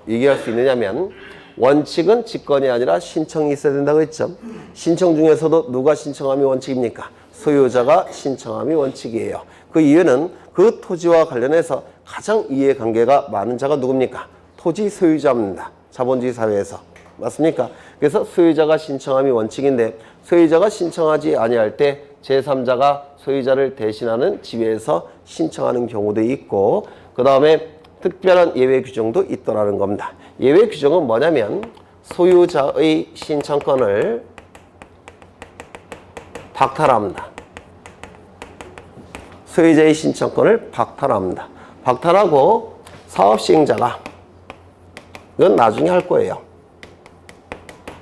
얘기할 수 있느냐면 원칙은 직권이 아니라 신청이 있어야 된다고 했죠. 신청 중에서도 누가 신청함이 원칙입니까? 소유자가 신청함이 원칙이에요. 그 이유는 그 토지와 관련해서 가장 이해관계가 많은 자가 누굽니까? 토지 소유자입니다. 자본주의 사회에서. 맞습니까? 그래서 소유자가 신청함이 원칙인데 소유자가 신청하지 아니할 때 제3자가 소유자를 대신하는 지위에서 신청하는 경우도 있고 그 다음에 특별한 예외 규정도 있더라는 겁니다. 예외 규정은 뭐냐면 소유자의 신청권을 박탈합니다. 소유자의 신청권을 박탈합니다. 박탈하고 사업시행자가, 이건 나중에 할 거예요.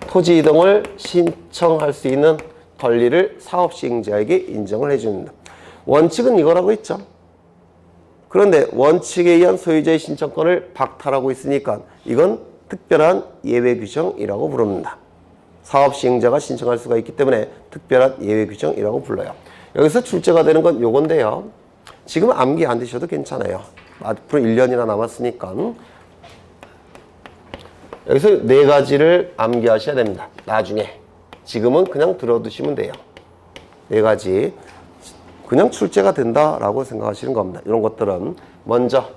토지 이동을 신청할 수 있는 권리를 사업시행자에게 인정을 해줍니다. 원칙은 이거라고 했죠. 그런데 원칙에 의한 소유자의 신청권을 박탈하고 있으니까 이건 특별한 예외 규정이라고 부릅니다. 사업시행자가 신청할 수가 있기 때문에 특별한 예외 규정이라고 불러요. 여기서 출제가 되는 건 요건데요. 지금 암기 안 되셔도 괜찮아요. 앞으로 1년이나 남았으니까. 여기서 4가지를 암기하셔야 됩니다. 나중에. 지금은 그냥 들어두시면 돼요. 4가지. 그냥 출제가 된다라고 생각하시는 겁니다. 이런 것들은 먼저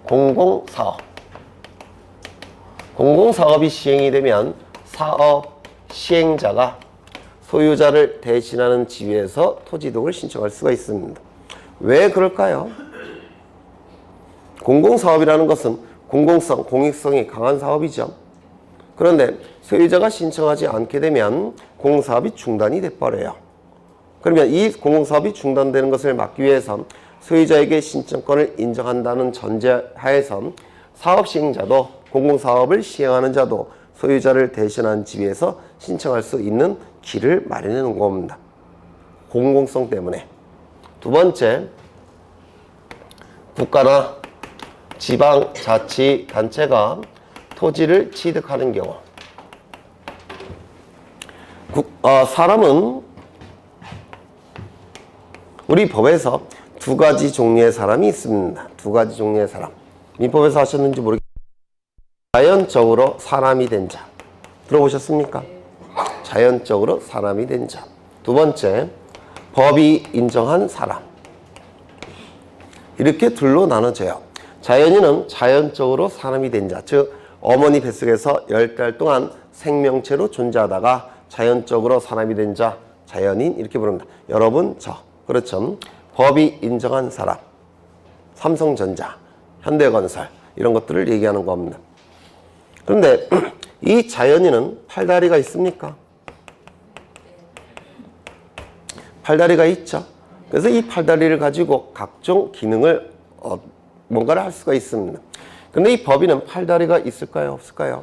공공사업. 공공사업이 시행이 되면 사업 시행자가 소유자를 대신하는 지위에서 토지 이동을 신청할 수가 있습니다. 왜 그럴까요? 공공사업이라는 것은 공공성, 공익성이 강한 사업이죠. 그런데 소유자가 신청하지 않게 되면 공사업이 중단이 돼버려요. 그러면 이 공공사업이 중단되는 것을 막기 위해서 소유자에게 신청권을 인정한다는 전제하에서 사업시행자도 공공사업을 시행하는 자도 소유자를 대신한 지위에서 신청할 수 있는 길을 마련해 놓은 겁니다. 공공성 때문에. 두 번째, 국가나 지방자치단체가 토지를 취득하는 경우. 사람은 우리 법에서 2가지 종류의 사람이 있습니다. 2가지 종류의 사람. 민법에서 하셨는지 모르겠지만 자연적으로 사람이 된 자. 들어보셨습니까? 자연적으로 사람이 된 자. 두 번째, 법이 인정한 사람. 이렇게 둘로 나눠져요. 자연인은 자연적으로 사람이 된 자, 즉 어머니 뱃속에서 10달 동안 생명체로 존재하다가 자연적으로 사람이 된 자, 자연인 이렇게 부릅니다. 여러분, 저. 그렇죠. 법이 인정한 사람. 삼성전자, 현대건설 이런 것들을 얘기하는 겁니다. 그런데 이 자연인은 팔다리가 있습니까? 팔다리가 있죠. 그래서 이 팔다리를 가지고 각종 기능을 뭔가를 할 수가 있습니다. 근데 이 법인은 팔다리가 있을까요? 없을까요?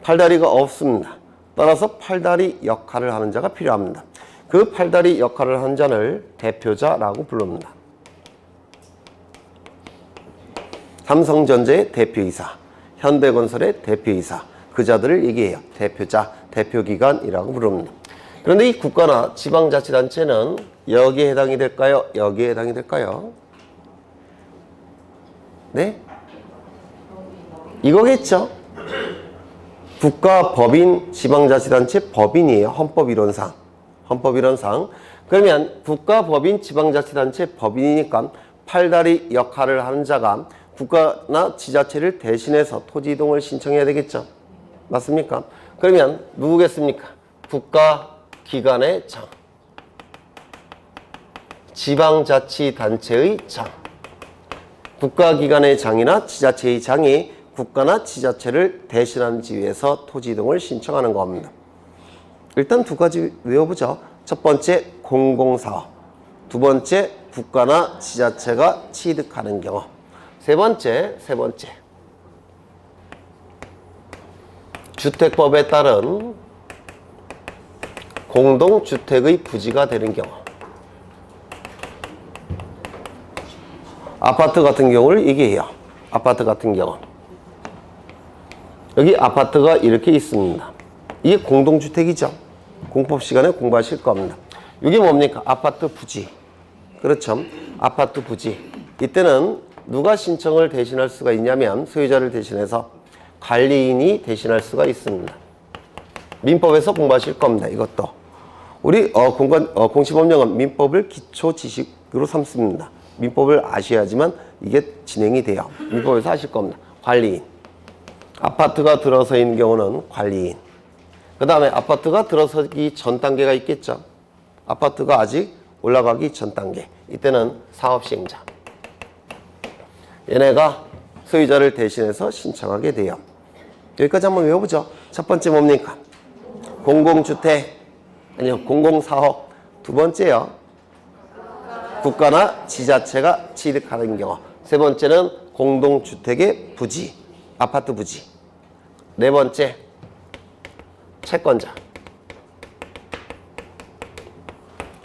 팔다리가 없습니다. 따라서 팔다리 역할을 하는 자가 필요합니다. 그 팔다리 역할을 하는 자를 대표자라고 부릅니다. 삼성전자의 대표이사, 현대건설의 대표이사, 그 자들을 얘기해요. 대표자, 대표기관이라고 부릅니다. 그런데 이 국가나 지방자치단체는 여기에 해당이 될까요? 여기에 해당이 될까요? 네? 이거겠죠? 국가, 법인, 지방자치단체 법인이에요. 헌법이론상. 헌법이론상. 그러면 국가, 법인, 지방자치단체 법인이니까 팔다리 역할을 하는 자가 국가나 지자체를 대신해서 토지 이동을 신청해야 되겠죠? 맞습니까? 그러면 누구겠습니까? 국가기관의 장, 지방자치단체의 장. 국가기관의 장이나 지자체의 장이 국가나 지자체를 대신하는 지위에서 토지 이동을 신청하는 겁니다. 일단 2가지 외워보죠. 첫 번째, 공공사업. 두 번째, 국가나 지자체가 취득하는 경우. 세 번째. 주택법에 따른 공동주택의 부지가 되는 경우. 아파트 같은 경우를 얘기해요. 아파트 같은 경우. 여기 아파트가 이렇게 있습니다. 이게 공동주택이죠. 공법 시간에 공부하실 겁니다. 이게 뭡니까? 아파트 부지. 그렇죠. 아파트 부지. 이때는 누가 신청을 대신할 수가 있냐면 소유자를 대신해서 관리인이 대신할 수가 있습니다. 민법에서 공부하실 겁니다. 이것도. 우리 공시법령은 민법을 기초 지식으로 삼습니다. 민법을 아셔야지만 이게 진행이 돼요. 민법에서 하실 겁니다. 관리인. 아파트가 들어서 있는 경우는 관리인. 그 다음에 아파트가 들어서기 전 단계가 있겠죠. 아파트가 아직 올라가기 전 단계. 이때는 사업시행자. 얘네가 소유자를 대신해서 신청하게 돼요. 여기까지 한번 외워보죠. 첫 번째 뭡니까? 공공주택, 아니요, 공공사업. 두 번째요, 국가나 지자체가 취득하는 경우. 세 번째는 공동주택의 부지, 아파트 부지. 네 번째, 채권자.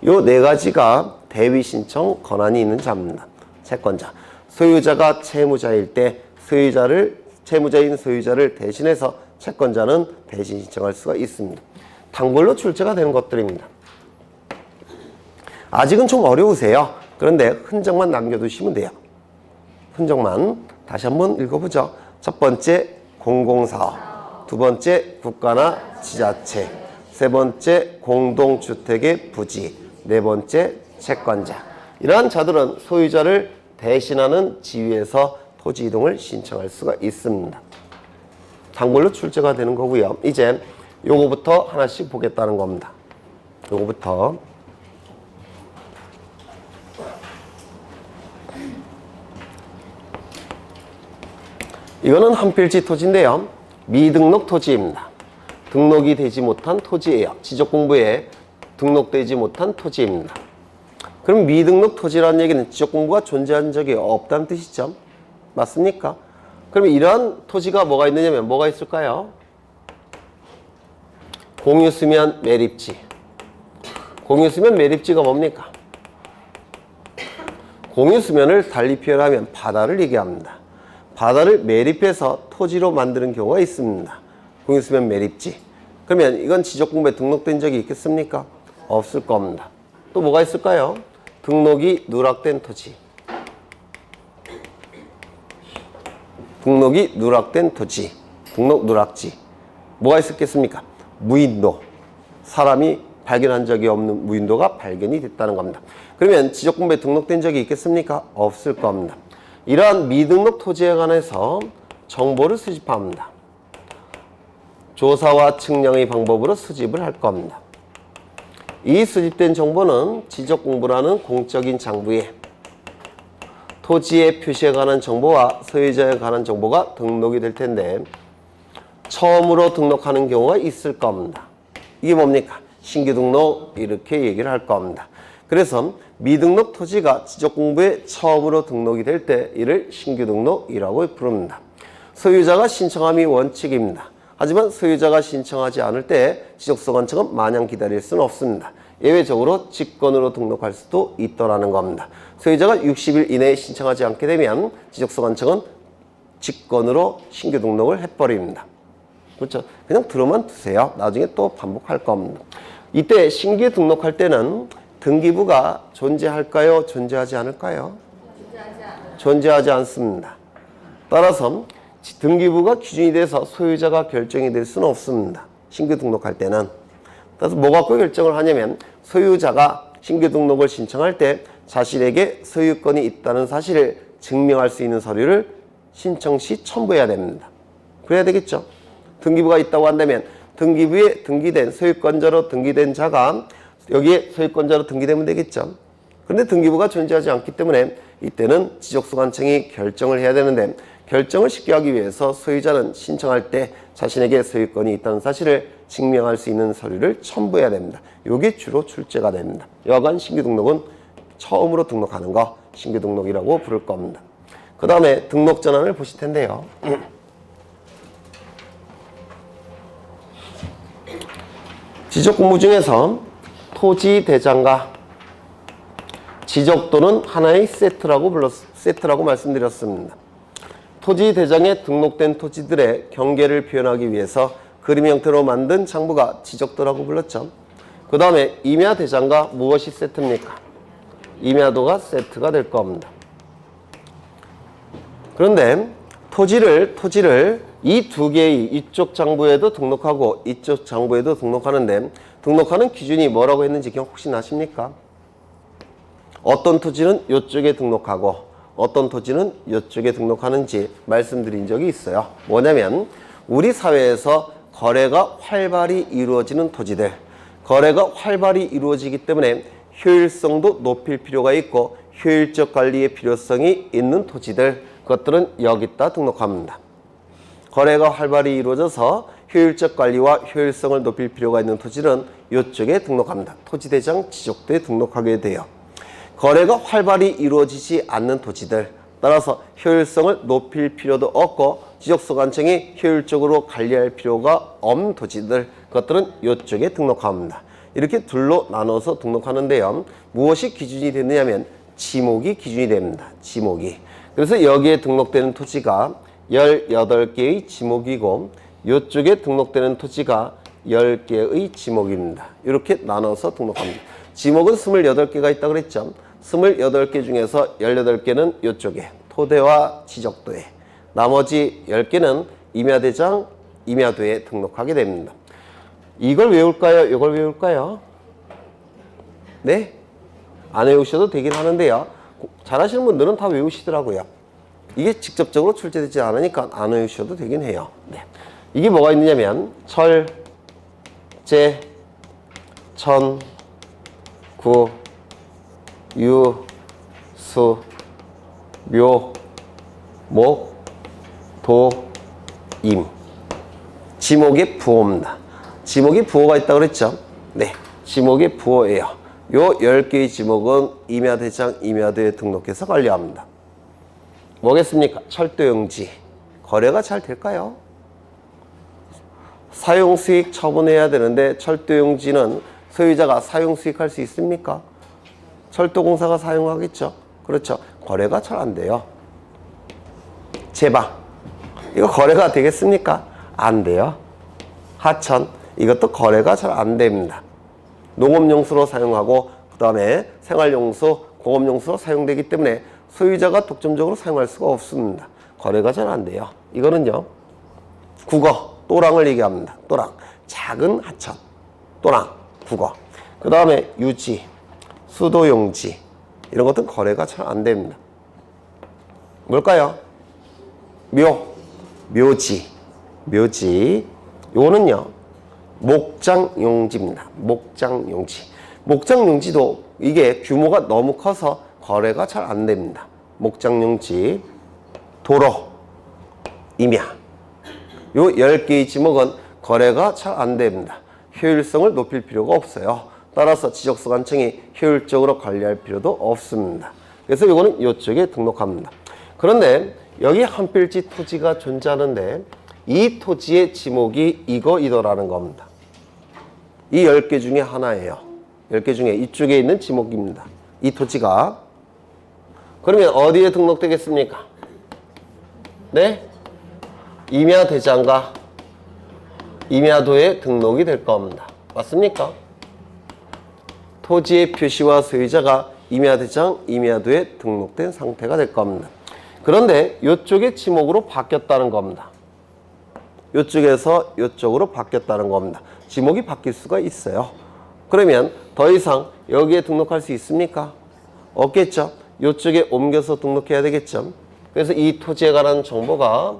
요 네 가지가 대위 신청 권한이 있는 자입니다. 채권자. 소유자가 채무자일 때 채무자인 소유자를 대신해서 채권자는 대신 신청할 수가 있습니다. 단골로 출제가 되는 것들입니다. 아직은 좀 어려우세요. 그런데 흔적만 남겨두시면 돼요. 흔적만 다시 한번 읽어보죠. 첫 번째 공공사업, 두 번째 국가나 지자체, 세 번째 공동주택의 부지, 네 번째 채권자. 이러한 자들은 소유자를 대신하는 지위에서 토지 이동을 신청할 수가 있습니다. 단골로 출제가 되는 거고요. 이제 요거부터 하나씩 보겠다는 겁니다. 요거부터. 이거는 한 필지 토지인데요. 미등록 토지입니다. 등록이 되지 못한 토지예요. 지적공부에 등록되지 못한 토지입니다. 그럼 미등록 토지라는 얘기는 지적공부가 존재한 적이 없다는 뜻이죠. 맞습니까? 그럼 이러한 토지가 뭐가 있느냐면 뭐가 있을까요? 공유수면 매립지. 공유수면 매립지가 뭡니까? 공유수면을 달리 표현하면 바다를 얘기합니다. 바다를 매립해서 토지로 만드는 경우가 있습니다. 공유수면 매립지. 그러면 이건 지적공부에 등록된 적이 있겠습니까? 없을 겁니다. 또 뭐가 있을까요? 등록이 누락된 토지. 등록이 누락된 토지. 등록 누락지. 뭐가 있었겠습니까? 무인도. 사람이 발견한 적이 없는 무인도가 발견이 됐다는 겁니다. 그러면 지적공부에 등록된 적이 있겠습니까? 없을 겁니다. 이러한 미등록 토지에 관해서 정보를 수집합니다. 조사와 측량의 방법으로 수집을 할 겁니다. 이 수집된 정보는 지적공부라는 공적인 장부에 토지의 표시에 관한 정보와 소유자에 관한 정보가 등록이 될 텐데 처음으로 등록하는 경우가 있을 겁니다. 이게 뭡니까? 신규 등록 이렇게 얘기를 할 겁니다. 그래서 미등록 토지가 지적공부에 처음으로 등록이 될 때 이를 신규 등록이라고 부릅니다. 소유자가 신청함이 원칙입니다. 하지만 소유자가 신청하지 않을 때 지적소관청은 마냥 기다릴 수는 없습니다. 예외적으로 직권으로 등록할 수도 있더라는 겁니다. 소유자가 60일 이내에 신청하지 않게 되면 지적소관청은 직권으로 신규 등록을 해버립니다. 그렇죠? 그냥 들어만 두세요. 나중에 또 반복할 겁니다. 이때 신규 등록할 때는 등기부가 존재할까요? 존재하지 않을까요? 존재하지 않습니다. 따라서 등기부가 기준이 돼서 소유자가 결정이 될 수는 없습니다. 신규 등록할 때는. 그래서 뭐 갖고 결정을 하냐면 소유자가 신규 등록을 신청할 때 자신에게 소유권이 있다는 사실을 증명할 수 있는 서류를 신청 시 첨부해야 됩니다. 그래야 되겠죠. 등기부가 있다고 한다면 등기부에 등기된 소유권자로 등기된 자가 여기에 소유권자로 등기되면 되겠죠. 그런데 등기부가 존재하지 않기 때문에 이때는 지적소관청이 결정을 해야 되는데 결정을 쉽게 하기 위해서 소유자는 신청할 때 자신에게 소유권이 있다는 사실을 증명할 수 있는 서류를 첨부해야 됩니다. 이게 주로 출제가 됩니다. 여하간 신규 등록은 처음으로 등록하는 거 신규 등록이라고 부를 겁니다. 그 다음에 등록 전환을 보실 텐데요. 지적공부 중에서 토지 대장과 지적도는 하나의 세트라고 말씀드렸습니다. 토지 대장에 등록된 토지들의 경계를 표현하기 위해서 그림 형태로 만든 장부가 지적도라고 불렀죠. 그 다음에 임야 대장과 무엇이 세트입니까? 임야도가 세트가 될 겁니다. 그런데 토지를 이 두 개의 이쪽 장부에도 등록하고 이쪽 장부에도 등록하는데 등록하는 기준이 뭐라고 했는지 기억 혹시 나십니까? 어떤 토지는 이쪽에 등록하고 어떤 토지는 이쪽에 등록하는지 말씀드린 적이 있어요. 뭐냐면 우리 사회에서 거래가 활발히 이루어지는 토지들, 거래가 활발히 이루어지기 때문에 효율성도 높일 필요가 있고 효율적 관리의 필요성이 있는 토지들, 그것들은 여기다 등록합니다. 거래가 활발히 이루어져서 효율적 관리와 효율성을 높일 필요가 있는 토지는 이쪽에 등록합니다. 토지대장 지적도에 등록하게 돼요. 거래가 활발히 이루어지지 않는 토지들, 따라서 효율성을 높일 필요도 없고 지적소관청이 효율적으로 관리할 필요가 없는 토지들, 그것들은 이쪽에 등록합니다. 이렇게 둘로 나눠서 등록하는데요. 무엇이 기준이 되느냐면 지목이 기준이 됩니다. 지목이. 그래서 여기에 등록되는 토지가 18개의 지목이고 이쪽에 등록되는 토지가 10개의 지목입니다. 이렇게 나눠서 등록합니다. 지목은 28개가 있다고 그랬죠. 28개 중에서 18개는 이쪽에 토대와 지적도에, 나머지 10개는 임야대장, 임야도에 등록하게 됩니다. 이걸 외울까요? 이걸 외울까요? 네? 안 외우셔도 되긴 하는데요. 잘하시는 분들은 다 외우시더라고요. 이게 직접적으로 출제되지 않으니까 안 외우셔도 되긴 해요. 네. 이게 뭐가 있느냐면 철, 제, 천, 구, 유, 수, 묘, 목, 도, 임. 지목의 부호입니다. 지목이 부호가 있다고 그랬죠? 네. 지목의 부호예요. 요 10개의 지목은 임야대장, 임야도에 등록해서 관리합니다. 뭐겠습니까? 철도용지. 거래가 잘 될까요? 사용수익 처분해야 되는데 철도용지는 소유자가 사용수익할 수 있습니까? 철도공사가 사용하겠죠. 그렇죠. 거래가 잘 안 돼요. 제방. 이거 거래가 되겠습니까? 안 돼요. 하천. 이것도 거래가 잘 안 됩니다. 농업용수로 사용하고 그 다음에 생활용수, 공업용수로 사용되기 때문에 소유자가 독점적으로 사용할 수가 없습니다. 거래가 잘 안 돼요. 이거는요. 국어, 또랑을 얘기합니다. 또랑. 작은 하천. 또랑, 국어. 그 다음에 유지, 수도용지. 이런 것들은 거래가 잘 안 됩니다. 뭘까요? 묘, 묘지, 묘지. 요거는요. 목장용지입니다. 목장용지. 목장용지도 이게 규모가 너무 커서 거래가 잘 안 됩니다. 목장용지, 도로, 임야. 요 10개의 지목은 거래가 잘 안 됩니다. 효율성을 높일 필요가 없어요. 따라서 지적소관청이 효율적으로 관리할 필요도 없습니다. 그래서 이거는 이쪽에 등록합니다. 그런데 여기 한 필지 토지가 존재하는데 이 토지의 지목이 이거이더라는 겁니다. 이 10개 중에 하나예요. 10개 중에 이쪽에 있는 지목입니다. 이 토지가. 그러면 어디에 등록되겠습니까? 네? 임야대장과 임야도에 등록이 될 겁니다. 맞습니까? 토지의 표시와 소유자가 임야대장, 임야도에 등록된 상태가 될 겁니다. 그런데 이쪽의 지목으로 바뀌었다는 겁니다. 이쪽에서 이쪽으로 바뀌었다는 겁니다. 지목이 바뀔 수가 있어요. 그러면 더 이상 여기에 등록할 수 있습니까? 없겠죠. 이쪽에 옮겨서 등록해야 되겠죠. 그래서 이 토지에 관한 정보가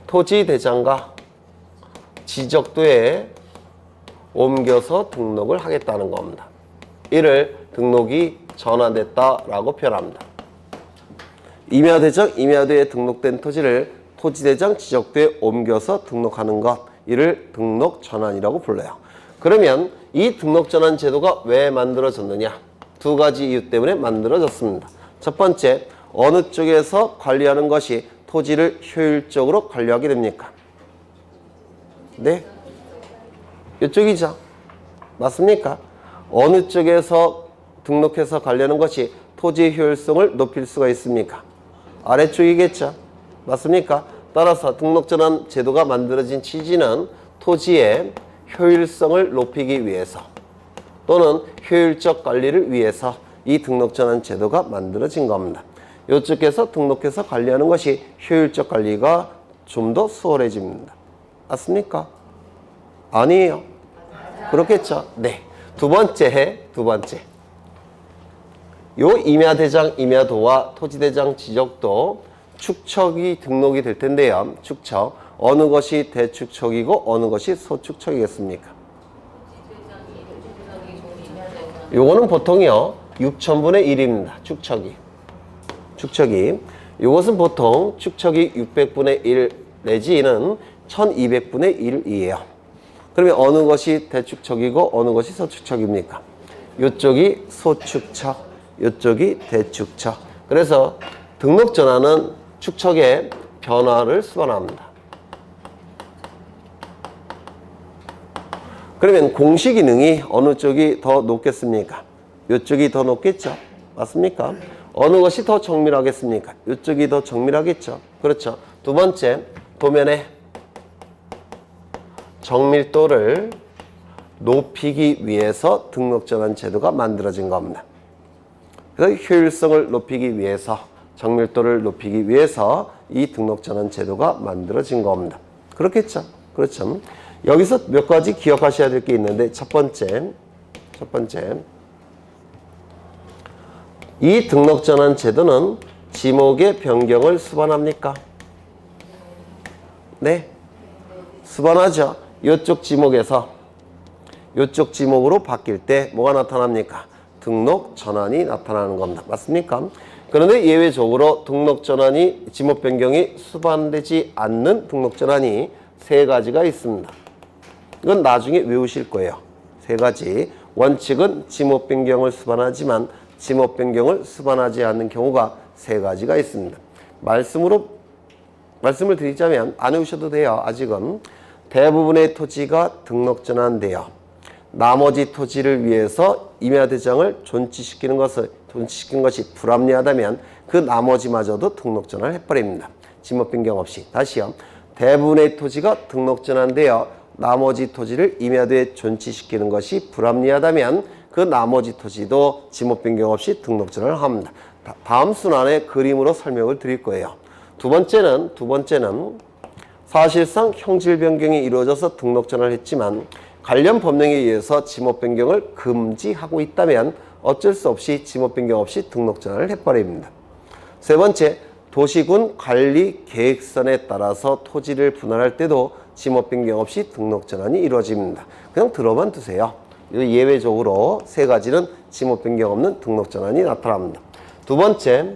토지대장과 지적도에 옮겨서 등록을 하겠다는 겁니다. 이를 등록이 전환됐다라고 표현합니다. 임야대장, 임야도에 등록된 토지를 토지대장, 지적도에 옮겨서 등록하는 것, 이를 등록 전환이라고 불러요. 그러면 이 등록 전환 제도가 왜 만들어졌느냐? 두 가지 이유 때문에 만들어졌습니다. 첫 번째, 어느 쪽에서 관리하는 것이 토지를 효율적으로 관리하게 됩니까? 네? 이쪽이죠. 맞습니까? 어느 쪽에서 등록해서 관리하는 것이 토지의 효율성을 높일 수가 있습니까? 아래쪽이겠죠. 맞습니까? 따라서 등록전환 제도가 만들어진 취지는 토지의 효율성을 높이기 위해서 또는 효율적 관리를 위해서 이 등록전환 제도가 만들어진 겁니다. 이쪽에서 등록해서 관리하는 것이 효율적 관리가 좀 더 수월해집니다. 맞습니까? 아니에요. 그렇겠죠? 네. 두 번째. 요 임야대장, 임야도와 토지대장, 지적도 축척이 등록이 될 텐데요. 축척. 어느 것이 대축척이고 어느 것이 소축척이겠습니까? 요거는 보통이요. 6,000분의 1입니다. 축척이. 이것은 보통 축척이 600분의 1 내지는 1200분의 1이에요. 그러면 어느 것이 대축척이고 어느 것이 소축척입니까? 이쪽이 소축척, 이쪽이 대축척. 그래서 등록전환은 축척의 변화를 수반합니다. 그러면 공시 기능이 어느 쪽이 더 높겠습니까? 이쪽이 더 높겠죠? 맞습니까? 어느 것이 더 정밀하겠습니까? 이쪽이 더 정밀하겠죠? 그렇죠. 두 번째, 도면의 정밀도를 높이기 위해서 등록전환 제도가 만들어진 겁니다. 그래서 효율성을 높이기 위해서, 정밀도를 높이기 위해서 이 등록전환 제도가 만들어진 겁니다. 그렇겠죠? 그렇죠. 여기서 몇 가지 기억하셔야 될 게 있는데, 첫 번째, 이 등록전환 제도는 지목의 변경을 수반합니까? 네, 수반하죠. 이쪽 지목에서 이쪽 지목으로 바뀔 때 뭐가 나타납니까? 등록 전환이 나타나는 겁니다. 맞습니까? 그런데 예외적으로 등록 전환이 지목 변경이 수반되지 않는 등록 전환이 세 가지가 있습니다. 이건 나중에 외우실 거예요. 세 가지. 원칙은 지목 변경을 수반하지만 지목 변경을 수반하지 않는 경우가 세 가지가 있습니다. 말씀을 드리자면 안 외우셔도 돼요. 아직은 대부분의 토지가 등록 전환되어 나머지 토지를 위해서 임야대장을 존치시킨 것이 불합리하다면 그 나머지마저도 등록 전환을 해버립니다. 지목 변경 없이. 다시요. 대부분의 토지가 등록 전환되어 나머지 토지를 임야대에 존치시키는 것이 불합리하다면 그 나머지 토지도 지목 변경 없이 등록 전환을 합니다. 다음 순환의 그림으로 설명을 드릴 거예요. 두 번째는 사실상 형질 변경이 이루어져서 등록 전환을 했지만 관련 법령에 의해서 지목 변경을 금지하고 있다면 어쩔 수 없이 지목 변경 없이 등록 전환을 해버립니다. 세 번째, 도시군 관리 계획선에 따라서 토지를 분할할 때도 지목 변경 없이 등록 전환이 이루어집니다. 그냥 들어만 두세요. 예외적으로 세 가지는 지목 변경 없는 등록 전환이 나타납니다. 두 번째,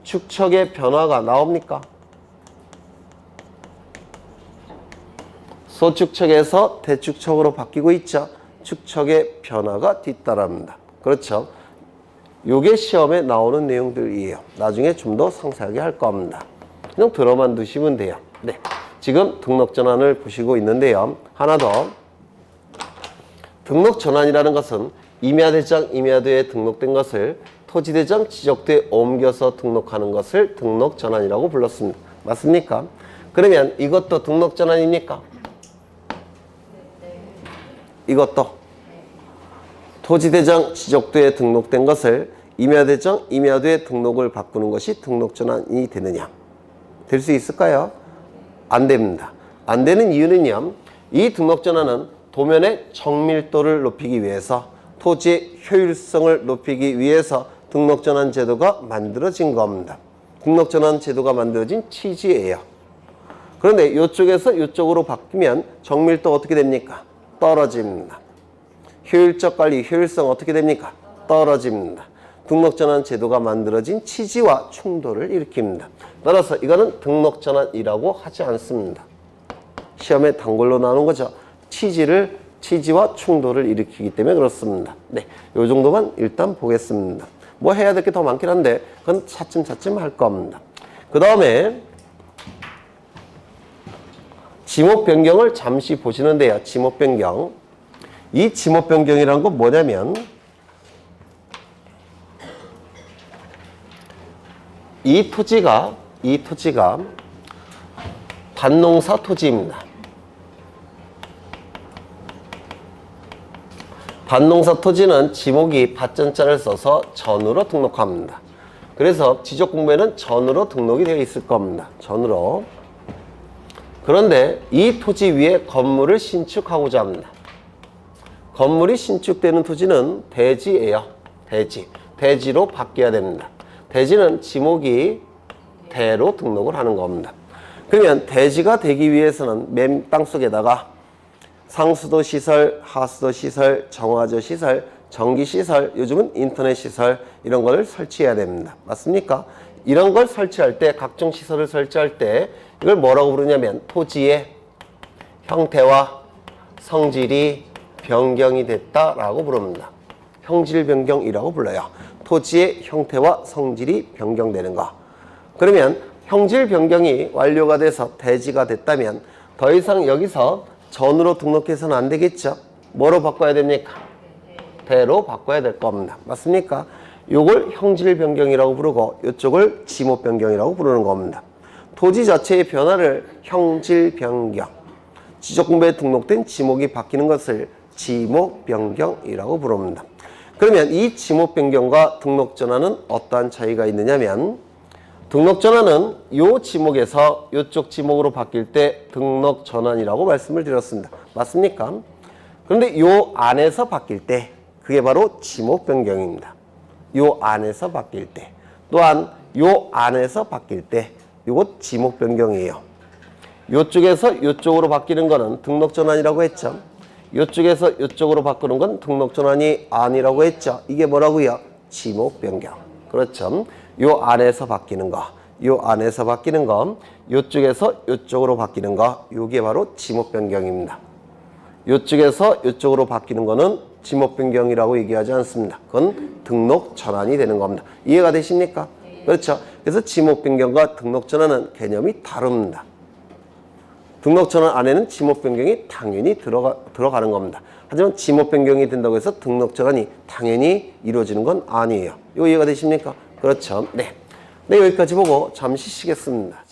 축척의 변화가 나옵니까? 소축척에서 대축척으로 바뀌고 있죠. 축척의 변화가 뒤따릅니다. 그렇죠. 요게 시험에 나오는 내용들이에요. 나중에 좀 더 상세하게 할 겁니다. 그냥 들어만 두시면 돼요. 네, 지금 등록 전환을 보시고 있는데요. 하나 더. 등록 전환이라는 것은 임야대장, 임야도에 등록된 것을 토지대장, 지적도에 옮겨서 등록하는 것을 등록 전환이라고 불렀습니다. 맞습니까? 그러면 이것도 등록 전환입니까? 이것도 토지대장, 지적도에 등록된 것을 임야대장, 임야도에 등록을 바꾸는 것이 등록 전환이 되느냐? 될 수 있을까요? 안 됩니다. 안 되는 이유는요. 이 등록 전환은 도면의 정밀도를 높이기 위해서, 토지의 효율성을 높이기 위해서 등록 전환 제도가 만들어진 겁니다. 등록 전환 제도가 만들어진 취지예요. 그런데 이쪽에서 이쪽으로 바뀌면 정밀도 어떻게 됩니까? 떨어집니다. 효율적 관리, 효율성 어떻게 됩니까? 떨어집니다. 등록 전환 제도가 만들어진 취지와 충돌을 일으킵니다. 따라서 이거는 등록 전환이라고 하지 않습니다. 시험에 단골로 나오는 거죠. 취지와 충돌을 일으키기 때문에 그렇습니다. 네, 요 정도만 일단 보겠습니다. 뭐 해야 될 게 더 많긴 한데 그건 차츰차츰 할 겁니다. 그 다음에 지목 변경을 잠시 보시는데요. 지목 변경. 이 지목 변경이란 건 뭐냐면 이 토지가 밭농사 토지입니다. 밭농사 토지는 지목이 밭전자를 써서 전으로 등록합니다. 그래서 지적공부에는 전으로 등록이 되어 있을 겁니다. 전으로. 그런데 이 토지 위에 건물을 신축하고자 합니다. 건물이 신축되는 토지는 대지예요. 대지로 바뀌어야 됩니다. 대지는 지목이 대로 등록을 하는 겁니다. 그러면 대지가 되기 위해서는 맨 땅속에다가 상수도 시설, 하수도 시설, 정화조 시설, 전기 시설, 요즘은 인터넷 시설 이런 걸 설치해야 됩니다. 맞습니까? 이런 걸 설치할 때, 각종 시설을 설치할 때 이걸 뭐라고 부르냐면 토지의 형태와 성질이 변경이 됐다라고 부릅니다. 형질 변경이라고 불러요. 토지의 형태와 성질이 변경되는 거. 그러면 형질 변경이 완료가 돼서 대지가 됐다면 더 이상 여기서 전으로 등록해서는 안 되겠죠. 뭐로 바꿔야 됩니까? 대로 바꿔야 될 겁니다. 맞습니까? 요걸 형질 변경이라고 부르고 이쪽을 지목 변경이라고 부르는 겁니다. 토지 자체의 변화를 형질 변경, 지적공부에 등록된 지목이 바뀌는 것을 지목 변경이라고 부릅니다. 그러면 이 지목 변경과 등록 전환은 어떠한 차이가 있느냐면 등록 전환은 요 지목에서 요쪽 지목으로 바뀔 때 등록 전환이라고 말씀을 드렸습니다. 맞습니까? 그런데 요 안에서 바뀔 때 그게 바로 지목 변경입니다. 요 안에서 바뀔 때 또한 요 안에서 바뀔 때 요것 지목 변경이에요. 요쪽에서 요쪽으로 바뀌는 거는 등록 전환이라고 했죠. 요쪽에서 요쪽으로 바꾸는 건 등록 전환이 아니라고 했죠. 이게 뭐라고요? 지목 변경. 그렇죠. 요 안에서 바뀌는 거, 요 안에서 바뀌는 거, 요쪽에서 요쪽으로 바뀌는 거, 요게 바로 지목 변경입니다. 요쪽에서 요쪽으로 바뀌는 거는 지목 변경이라고 얘기하지 않습니다. 그건 등록 전환이 되는 겁니다. 이해가 되십니까? 그렇죠. 그래서 지목 변경과 등록 전환은 개념이 다릅니다. 등록 전환 안에는 지목 변경이 당연히 들어가는 겁니다. 하지만 지목 변경이 된다고 해서 등록 전환이 당연히 이루어지는 건 아니에요. 이거 이해가 되십니까? 그렇죠. 네. 네, 여기까지 보고 잠시 쉬겠습니다.